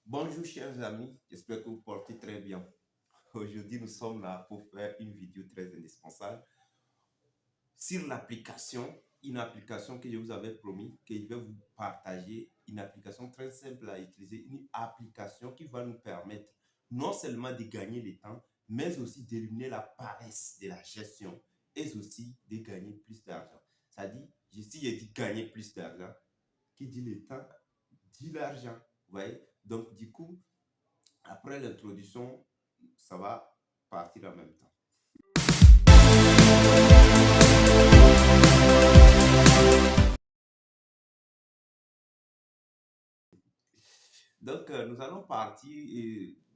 Bonjour chers amis, j'espère que vous portez très bien. Aujourd'hui, nous sommes là pour faire une vidéo très indispensable sur l'application, une application que je vous avais promis, que je vais vous partager, une application très simple à utiliser, une application qui va nous permettre non seulement de gagner le temps, mais aussi d'éliminer la paresse de la gestion et aussi de gagner plus d'argent. Ça dit, si je dis gagner plus d'argent, qui dit le temps, dit l'argent. Vous voyez? Donc, du coup, après l'introduction, ça va partir en même temps. Donc, nous allons partir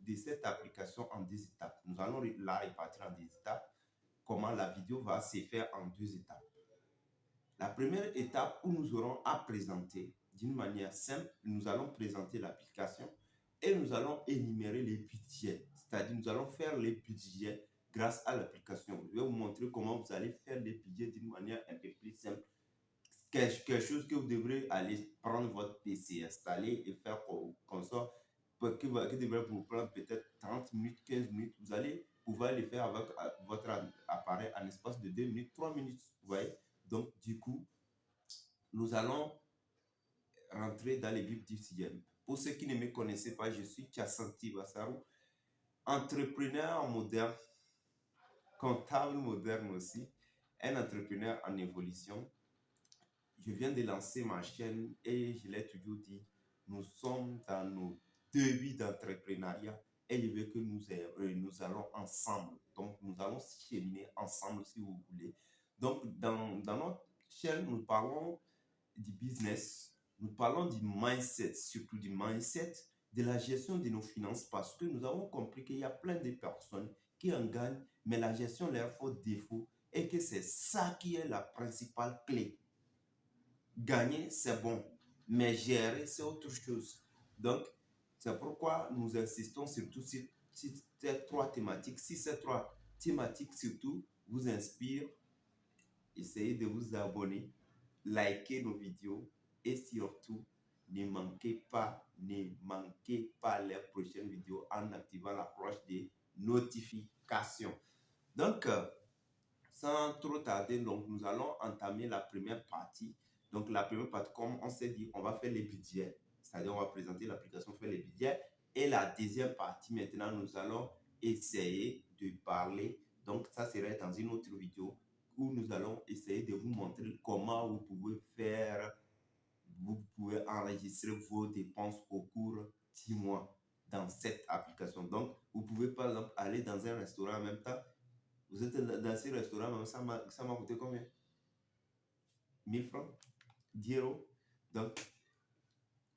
de cette application en deux étapes. Nous allons la répartir en deux étapes. Comment la vidéo va se faire en deux étapes. La première étape où nous aurons à présenter d'une manière simple, nous allons présenter l'application et nous allons énumérer les budgets. C'est-à-dire, nous allons faire les budgets grâce à l'application. Je vais vous montrer comment vous allez faire les budgets d'une manière un peu plus simple. Quelque chose que vous devrez aller prendre votre PC, installer et faire comme ça, qui devrait vous prendre peut-être 30 minutes, 15 minutes. Vous allez pouvoir le faire avec votre appareil en espace de 2 minutes, 3 minutes. Vous voyez? Donc, du coup, nous allons rentrer dans les vifs du sujet. Pour ceux qui ne me connaissaient pas, je suis Tchassanti Bassarou, entrepreneur moderne, comptable moderne aussi, un entrepreneur en évolution. Je viens de lancer ma chaîne et je l'ai toujours dit, nous sommes dans nos débuts d'entrepreneuriat et je veux que nous allons ensemble. Donc, nous allons cheminer ensemble si vous voulez. Donc, dans notre chaîne, nous parlons du business, nous parlons du mindset, surtout du mindset, de la gestion de nos finances parce que nous avons compris qu'il y a plein de personnes qui en gagnent, mais la gestion leur fait défaut et que c'est ça qui est la principale clé. Gagner, c'est bon, mais gérer, c'est autre chose. Donc, c'est pourquoi nous insistons surtout sur ces trois thématiques. Si ces trois thématiques surtout vous inspirent, essayez de vous abonner, likez nos vidéos et surtout, ne manquez pas les prochaines vidéos en activant la cloche des notifications. Donc, sans trop tarder, donc, nous allons entamer la première partie. Donc, la première partie, comme on s'est dit, on va faire les budgets. C'est-à-dire, on va présenter l'application, faire les budgets. Et la deuxième partie, maintenant, nous allons essayer de parler. Donc, ça serait dans une autre vidéo où nous allons essayer de vous montrer comment vous pouvez faire, vous pouvez enregistrer vos dépenses au cours 10 mois dans cette application. Donc, vous pouvez par exemple aller dans un restaurant en même temps. Vous êtes dans ce restaurant, ça m'a coûté combien? 1000 francs? 10 euros? Donc,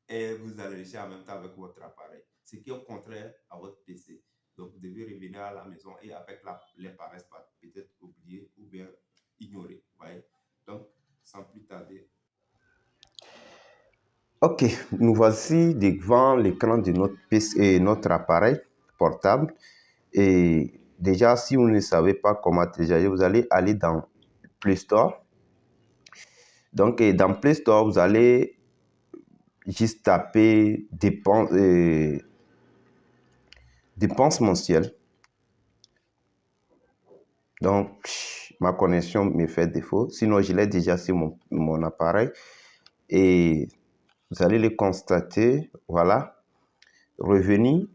et vous allez réussir en même temps avec votre appareil. Ce qui est au contraire à votre PC. Donc, vous devez revenir à la maison et avec les paresses, peut-être oublier ou bien ignorer. Voyez? Donc, sans plus tarder. Ok, nous voici devant l'écran de notre PC et notre appareil portable. Et déjà, si vous ne savez pas comment télécharger, vous allez aller dans Play Store. Donc, dans Play Store, vous allez juste taper dépenses mensuelles. Donc, ma connexion me fait défaut. Sinon, je l'ai déjà sur mon appareil. Et vous allez le constater. Voilà. Revenus,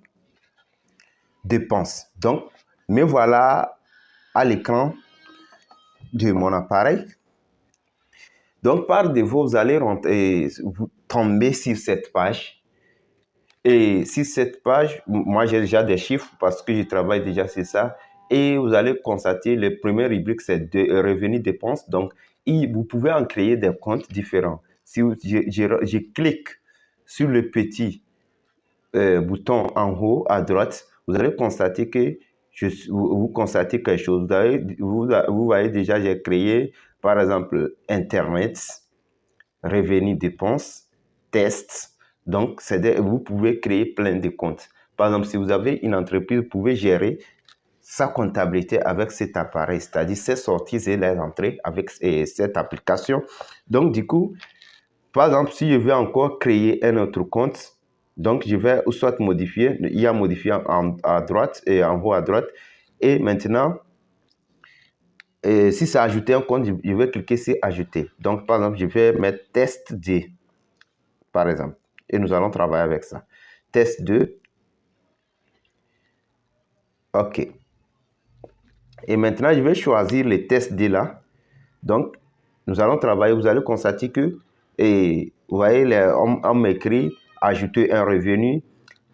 dépenses. Donc, me voilà à l'écran de mon appareil. Donc, par défaut, vous allez vous tomber sur cette page. Et sur cette page, moi, j'ai déjà des chiffres parce que je travaille déjà sur ça. Et vous allez constater, le premier rubrique, c'est de revenus dépenses. Donc, vous pouvez en créer des comptes différents. Si je clique sur le petit bouton en haut à droite, vous allez constater que vous constatez quelque chose. Vous voyez déjà, j'ai créé, par exemple, Internet, revenus dépenses, tests. Donc, vous pouvez créer plein de comptes. Par exemple, si vous avez une entreprise, vous pouvez gérer sa comptabilité avec cet appareil, c'est-à-dire ses sorties et les entrées avec cette application. Donc, du coup, par exemple, si je veux encore créer un autre compte, Donc, je vais soit modifier, il y a modifié à droite et en haut à droite. Et maintenant, si c'est ajouter un compte, je vais cliquer sur ajouter. Donc, par exemple, je vais mettre test D, par exemple. Et nous allons travailler avec ça. Test 2. OK. Et maintenant, je vais choisir les tests D là. Donc, nous allons travailler. Vous allez constater que, et vous voyez, on m'écrit ajouter un revenu,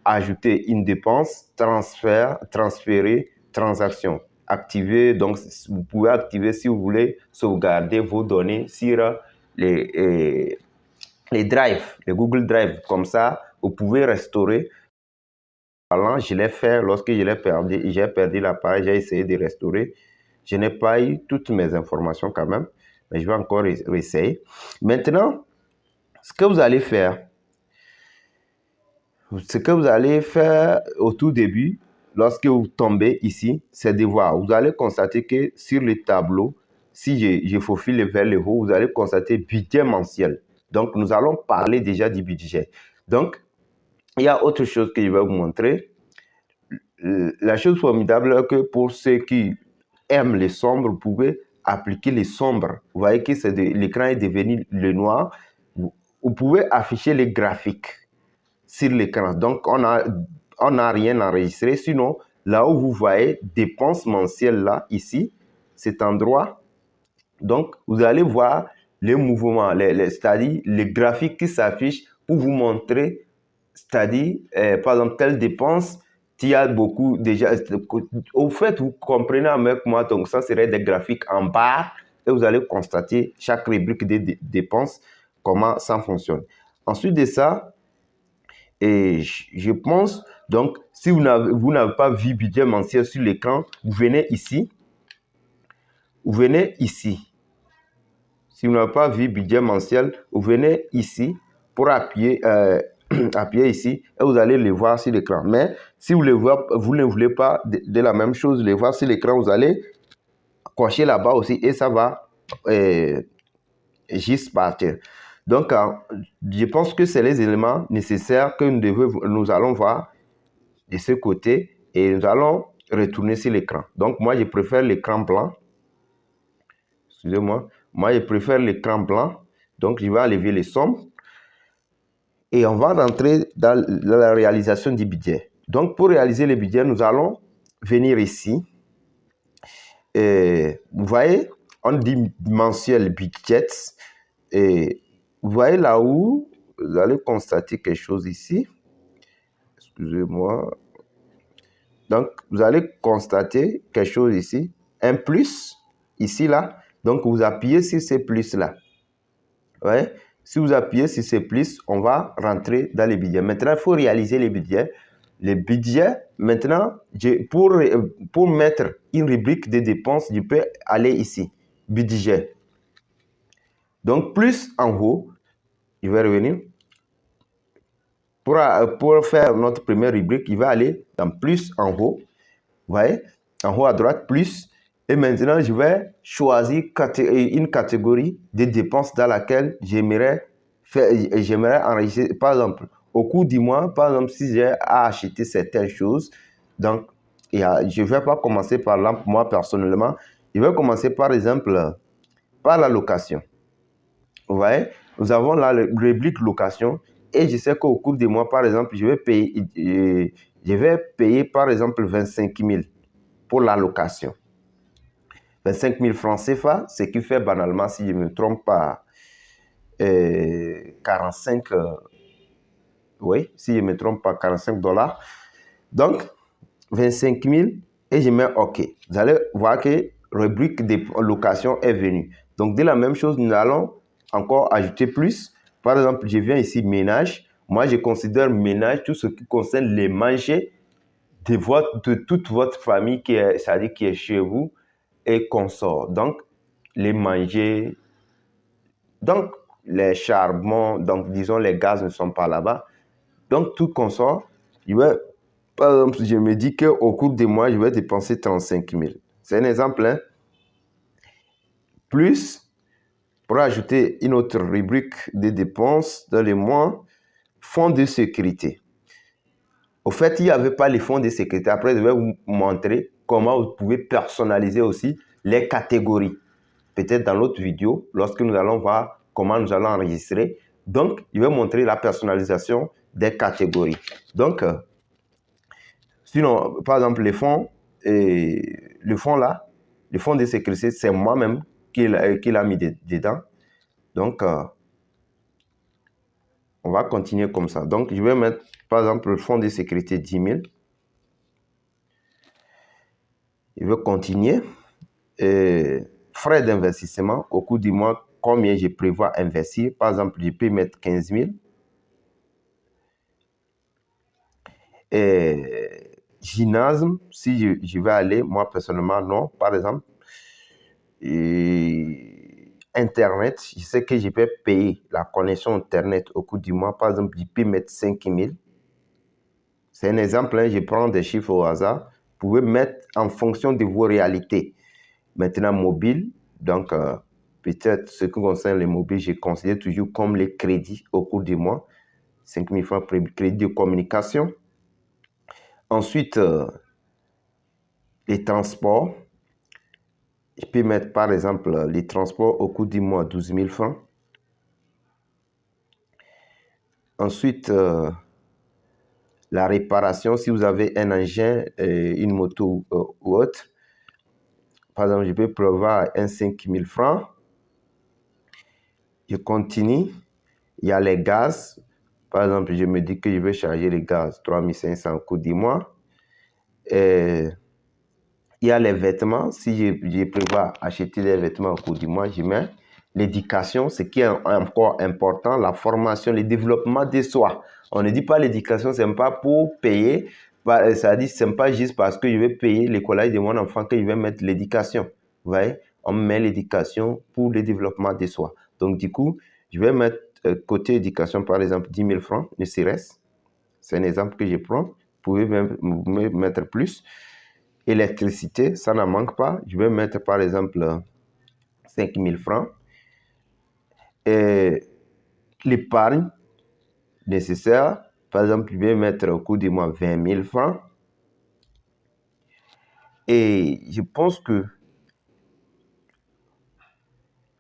ajouter une dépense, transférer, transaction. Activer, donc vous pouvez activer si vous voulez sauvegarder vos données sur les drives, les Google Drive. Comme ça, vous pouvez restaurer. Je l'ai fait lorsque j'ai perdu l'appareil, j'ai essayé de restaurer. Je n'ai pas eu toutes mes informations quand même, mais je vais encore essayer. Maintenant, ce que vous allez faire au tout début, lorsque vous tombez ici, c'est de voir. Vous allez constater que sur le tableau, si je faufile vers le haut, vous allez constater budget mensuel. Donc, nous allons parler déjà du budget. Donc, il y a autre chose que je vais vous montrer. La chose formidable que pour ceux qui aiment les sombres, vous pouvez appliquer les sombres. Vous voyez que l'écran est devenu le noir. Vous pouvez afficher les graphiques sur l'écran. Donc, on n'a rien enregistré. Sinon, là où vous voyez dépenses mensuelles, là, ici, cet endroit, donc, vous allez voir les mouvements, c'est-à-dire les graphiques qui s'affichent pour vous montrer, c'est-à-dire, par exemple, telle dépense, il y a beaucoup déjà. Au fait, vous comprenez avec moi, donc ça serait des graphiques en barre et vous allez constater chaque rubrique des dépenses, comment ça fonctionne. Ensuite de ça, et je pense, donc, si vous n'avez pas vu budget mensuel sur l'écran, vous venez ici. Vous venez ici. Si vous n'avez pas vu budget mensuel, vous venez ici pour appuyer, appuyer ici et vous allez le voir sur l'écran. Mais si vous ne voulez pas de la même chose, le voir sur l'écran, vous allez cocher là-bas aussi et ça va juste partir. Donc, je pense que c'est les éléments nécessaires que nous allons voir de ce côté et nous allons retourner sur l'écran. Donc, moi, je préfère l'écran blanc. Excusez-moi. Moi, je préfère l'écran blanc. Donc, je vais enlever les sommes. Et on va rentrer dans la réalisation du budget. Donc, pour réaliser le budget, nous allons venir ici. Et vous voyez, on dit mensuel budget. Et vous voyez là où vous allez constater quelque chose ici. Excusez-moi. Donc, vous allez constater quelque chose ici. Un plus, ici, là. Donc, vous appuyez sur ce plus-là. Ouais. Si vous appuyez sur ce plus, on va rentrer dans les budgets. Maintenant, il faut réaliser les budgets. Les budgets, maintenant, pour mettre une rubrique de dépenses, je peux aller ici. Budget. Donc, plus en haut, je vais revenir. Pour faire notre première rubrique, il va aller dans plus en haut. Vous voyez, en haut à droite, plus. Et maintenant, je vais choisir une catégorie de dépenses dans laquelle j'aimerais enregistrer. Par exemple, au cours du mois, par exemple, si j'ai à acheter certaines choses, donc, je ne vais pas commencer par là, moi personnellement. Je vais commencer par exemple par la location. Vous voyez, nous avons la rubrique location et je sais qu'au cours du mois, par exemple, je vais payer par exemple 25 000 pour la location. 25 000 francs CFA, ce qui fait banalement, si je ne me trompe pas, 45, oui, si je ne me trompe pas, 45 $. Donc, 25 000 et je mets OK. Vous allez voir que rubrique de location est venue. Donc, de la même chose, nous allons encore ajouter plus. Par exemple, je viens ici, ménage. Moi, je considère ménage tout ce qui concerne les manger de toute votre famille c'est-à-dire qui est chez vous et consort. Donc, les manger, donc les charbons, donc disons les gaz ne sont pas là-bas. Donc, tout consort, par exemple, je me dis qu'au cours des mois, je vais dépenser 35 000. C'est un exemple, hein? Plus, pour ajouter une autre rubrique de dépenses dans les mois, fonds de sécurité. Au fait, il n'y avait pas les fonds de sécurité. Après, je vais vous montrer comment vous pouvez personnaliser aussi les catégories. Peut-être dans l'autre vidéo, lorsque nous allons voir comment nous allons enregistrer. Donc, je vais montrer la personnalisation des catégories. Donc, sinon, par exemple, le fonds là, le fonds de sécurité, c'est moi-même qui l'a mis dedans. Donc, on va continuer comme ça. Donc, je vais mettre, par exemple, le fonds de sécurité 10 000. Je vais continuer. Frais d'investissement, au cours du mois, combien je prévois investir. Par exemple, je peux mettre 15 000. Gymnase, si je vais aller, moi personnellement, non. Par exemple, Internet, je sais que je peux payer la connexion Internet au cours du mois. Par exemple, je peux mettre 5 000. C'est un exemple, hein, je prends des chiffres au hasard. Vous pouvez mettre en fonction de vos réalités. Maintenant, mobile, donc peut-être ce qui concerne les mobiles, je considère toujours comme les crédits au cours du mois. 5 000 francs crédit de communication. Ensuite, les transports. Je peux mettre par exemple les transports au cours du mois 12 000 francs. Ensuite, la réparation, si vous avez un engin, une moto ou autre. Par exemple, je peux prévoir un 5 000 francs. Je continue. Il y a les gaz. Par exemple, je me dis que je vais charger les gaz 3 500 au cours du mois. Il y a les vêtements. Si je prévois acheter des vêtements au cours du mois, je mets l'éducation, ce qui est encore important, la formation, le développement de soi. On ne dit pas l'éducation, ce n'est pas pour payer. Ça dit, ce n'est pas juste parce que je vais payer l'écolage de mon enfant que je vais mettre l'éducation. Vous voyez, on met l'éducation pour le développement de soi. Donc, du coup, je vais mettre côté éducation, par exemple, 10 000 francs, ne serait-ce. C'est un exemple que je prends. Vous pouvez même mettre plus. Électricité, ça n'en manque pas. Je vais mettre, par exemple, 5 000 francs. Et l'épargne nécessaire, par exemple, je vais mettre au cours du mois 20 000 francs. Et je pense que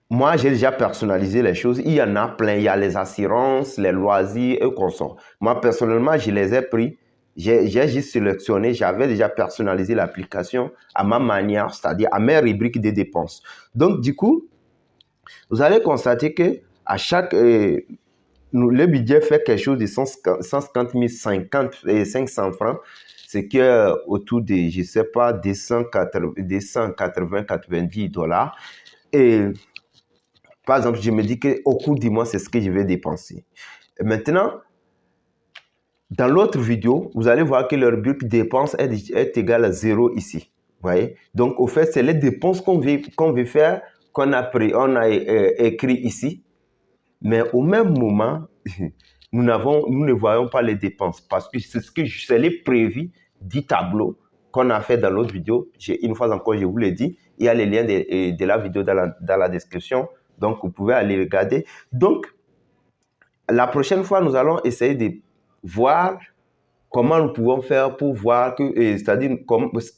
moi, j'ai déjà personnalisé les choses. Il y en a plein. Il y a les assurances, les loisirs et consorts. Moi, personnellement, je les ai pris. J'ai juste sélectionné. J'avais déjà personnalisé l'application à ma manière, c'est-à-dire à mes rubriques de dépenses. Donc, du coup, vous allez constater que à chaque... le budget fait quelque chose de 150 500 francs, ce qui est autour de, je ne sais pas, 280-90 $. Et par exemple, je me dis qu'au cours du mois, c'est ce que je vais dépenser. Et maintenant, dans l'autre vidéo, vous allez voir que leur but de dépense est égal à 0 ici. Vous voyez? Donc, au fait, c'est les dépenses qu'on veut faire, qu'on a écrit ici. Mais au même moment, nous ne voyons pas les dépenses parce que c'est les prévus du tableau qu'on a fait dans l'autre vidéo. Une fois encore, je vous l'ai dit, il y a les liens de la vidéo dans la description. Donc, vous pouvez aller regarder. Donc, la prochaine fois, nous allons essayer de voir comment nous pouvons faire pour voir c'est-à-dire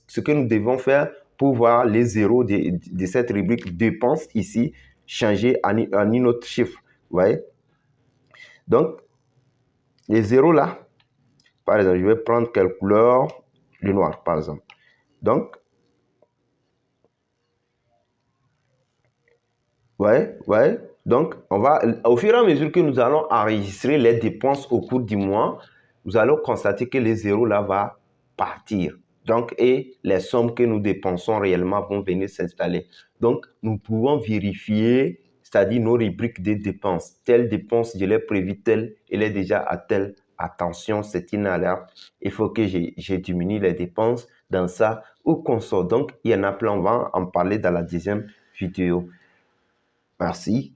ce que nous devons faire pour voir les zéros de cette rubrique dépenses ici changer en une autre chiffre. Vous voyez? Donc, les zéros là, par exemple, je vais prendre quelle couleur? Le noir, par exemple. Donc, ouais. Donc, on va, au fur et à mesure que nous allons enregistrer les dépenses au cours du mois, nous allons constater que les zéros là vont partir. Donc, et les sommes que nous dépensons réellement vont venir s'installer. Donc, nous pouvons vérifier, c'est-à-dire nos rubriques de dépenses. Telle dépense, je l'ai prévue telle, elle est déjà à telle. Attention, c'est une alerte. Il faut que je diminue les dépenses dans ça ou qu'on sort. Donc, il y en a plein. On va en parler dans la deuxième vidéo. Merci.